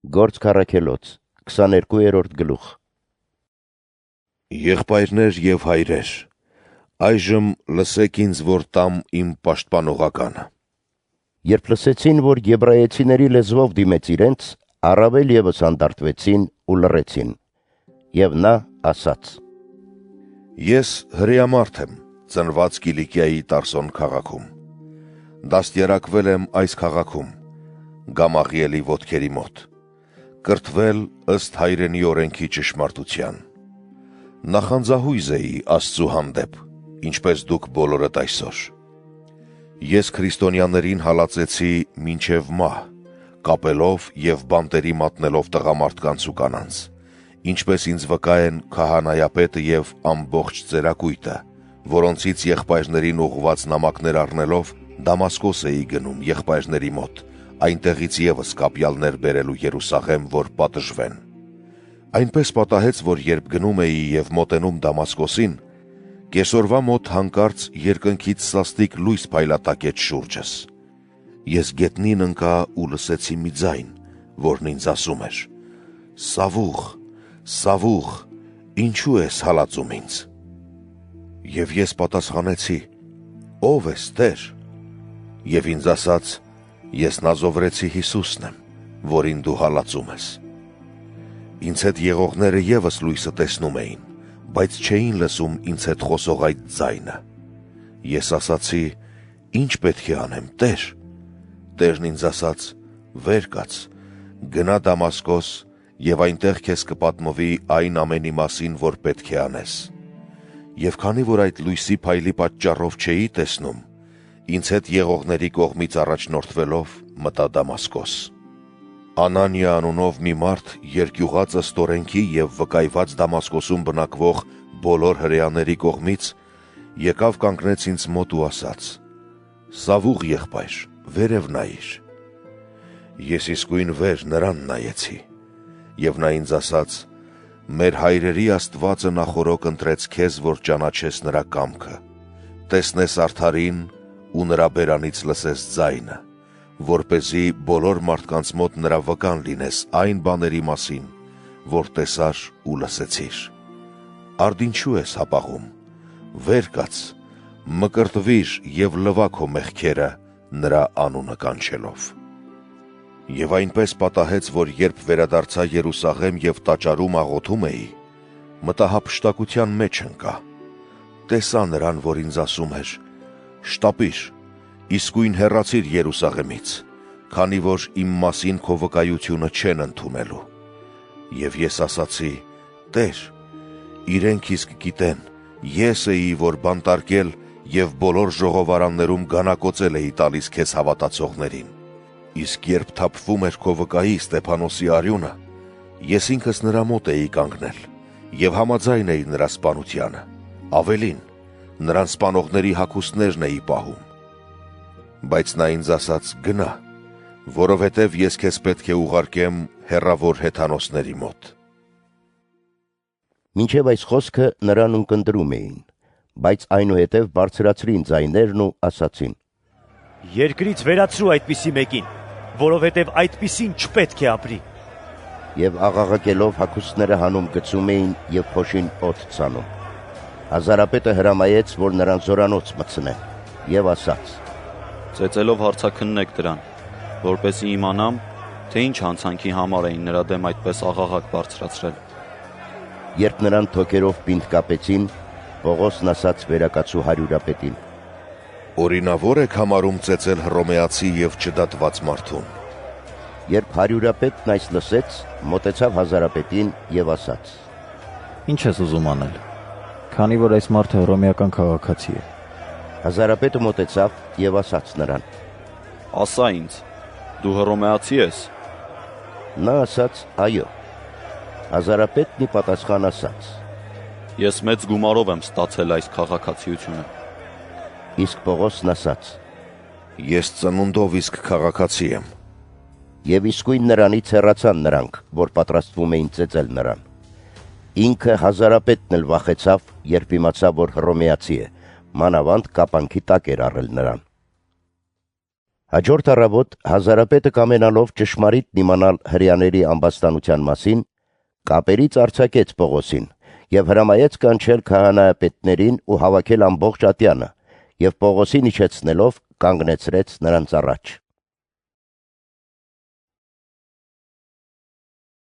Գործք առաքելոց 22-րդ գլուխ։ Եղբայրներ եւ հայրեր, այժմ լսեք ինձ, որ տամ իմ պաշտպանողականը։ Երբ լսեցին, որ եբրայեցիների լեզվով դիմեց իրենց, առավել ևս հանդարտվեցին ու լռեցին։ Եվ նա ասաց. Ես հրեամարդ եմ, ծնված Կիլիկիայի Տարսոն քաղաքում։ Դաստիարակվել եմ այս քաղաքում, Գամաղիելի ոտքերի մոտ, կրթվել ըստ հայրենի օրենքի ճշմարտության։ Նախանձահույզ էի Աստծու հանդեպ, ինչպես դուք բոլորդ այսօր։ Ես քրիստոնյաներին հալածեցի մինչև մահ, կապելով եւ բանտերի մատնելով տղամարդկանց ու կանանց, ինչպես ինձ վկա են քահանայապետը եւ ամբողջ ծերակույտը, որոնցից եղբայրներին ուղղված նամակներ առնելով Դամասկոս էի գնում եղբայրների մոտ, այնտեղից եւս կապյալներ բերելու Երուսաղեմ, որ պատժվեն։ Այնպես պատահեց, որ երբ գնում էի եւ մոտենում Դամասկոսին, կեսօրվա մոտ հանկարծ երկնքից սաստիկ լույս փայլատակեց շուրջս։ Ես գետնին ընկա ու լսեցի մի ձայն, որն ինձ ասում էր. «Սավուղ, Սավուղ, ինչու ես հալածում ինձ»։ Եվ ես պատասխանեցի. «Ո՞վ ես, Տեր»։ Եվ ինձ ասաց. «Ես Նազովրեցի Հիսուսն եմ, որին դու հալածում ես»։ Ինձ հետ եղողները եւս լույսը տեսնում էին, բայց չէին լսում ինձ հետ խոսող այդ ձայնը։ Ես ասացի. «Ինչ պետք է անեմ, Տեր»։ Տերն ինձ ասաց. «Վեր կաց, գնա Դամասկոս եւ այնտեղ քեզ կպատմվի այն ամենի մասին, որ պետք է անես»։ Եվ քանի որ այդ լույսի փայլի պատճառով չէի տեսնում, ինձ հետ եղողների կողմից առաջնորդվելով մտա Դամասկոս։ Անանիա անունով մի մարդ երկյուղածը ստորենքի եւ վկայված Դամասկոսում բնակվող բոլոր հրեաների կողմից եկավ կանգնեց ինձ մոտ ու ասաց. «Սավուղ եղբայր, վերև նայիր»։ Ես իսկույն վեր նրան նայեցի, եւ նա ինձ ասաց. «Մեր հայրերի Աստվածը նախորոք ընտրեց քեզ, որ ճանաչես նրա կամքը, տեսնես արդարին ու նրա բերանից լսես ձայնը, որպեսզի բոլոր մարդկանց մոտ նրա վկան լինես այն բաների մասին, որ տեսար ու լսեցիր։ Արդ ինչու ես հապաղում, վեր կաց, մկրտվիր եւ լվա քո մեղքերը նրա անունը կանչելով»։ Եվ այնպես պատահեց, որ երբ վերադարձա Երուսաղեմ եւ տաճարում աղոթում էի, մտահափշտակության մեջ ընկա։ Տեսա նրան, որ ինձ ասում էր. «Շտապիր, իսկույն հեռացիր Երուսաղեմից, քանի որ իմ մասին քո վկայությունը չեն ընդունելու»։ Եվ ես ասացի. «Տեր, իրենք իսկ գիտեն, ես էի, որ բանտարկել եւ բոլոր ժողովարաններում գանակոծել էի տալիս քեզ հավատացողներին։ Իսկ երբ թափվում էր քո վկայի Ստեփանոսի արյունը, ես ինքս նրա մոտ էի կանգնել եւ համաձայն էի նրա սպանությանը, ավելին, նրան սպանողների հագուստներն էի պահում։ Բայց նա ինձ ասաց. «Գնա, որովհետև ես քեզ պետք է ուղարկեմ հեռավոր հեթանոսների մոտ»։ Մինչև այս խոսքը նրան ունկնդրում էին, բայց այնուհետև բարձրացրին ձայներն ու ասացին. «Երկրից վերացրու այդպիսի մեկին, որովհետև այդպիսին չպետք է ապրի»։ Եվ աղաղակելով հագուստները հանում գցում էին եւ փոշին օդ ցանում։ Հազարապետը հրամայեց, որ նրան զորանոց մտցնեն, եւ ասաց. «Ծեծելով հարցաքննեք դրան, որպեսզի իմանամ, թե ինչ հանցանքի համար էին նրա դեմ այդպես աղաղակ բարձրացրել»։ Երբ նրան թոքերով պինդ կապեցին, Պողոսն ասաց վերակացու հարյուրապետին. «Օրինավոր եք համարում ծեծել հռոմեացի եւ չդատված մարդուն»։ Երբ հարյուրապետն այս լսեց, մոտեցավ հազարապետին եւ ասաց. «Ինչ ես ուզում անել, քանի որ այս մարդը հռոմեական քաղաքացի է»։ Հազարապետը մոտեցավ եւ ասաց նրան. «Ասա ինձ, դու հռոմեացի ես»։ Նա ասաց. «Այո»։ Հազարապետն ի պատասխան ասաց. «Ես մեծ գումարով եմ ստացել այս քաղաքացիությունը»։ Իսկ Պողոսն ասաց. «Ես ծնունդով իսկ քաղաքացի եմ»։ Եվ իսկույն նրանից հեռացան նրանք, որ պատրաստվում էին ծեծել նրան։ Ինքը հազարապետն էլ վախեցավ, երբ իմացավ, որ հռոմեացի է, մանավանդ կապանքի տակ էր առել նրան։ Հաջորդ առավոտ հազարապետը կամենալով ճշմարիտ իմանալ հրեաների ամբաստանության մասին, կապերից արձակեց Պողոսին եւ հրամայեց կանչել քահանայապետներին ու հավաքել ամբողջ ատյանը, եւ Պողոսին իջեցնելով կանգնեցրեց նրանց առաջ։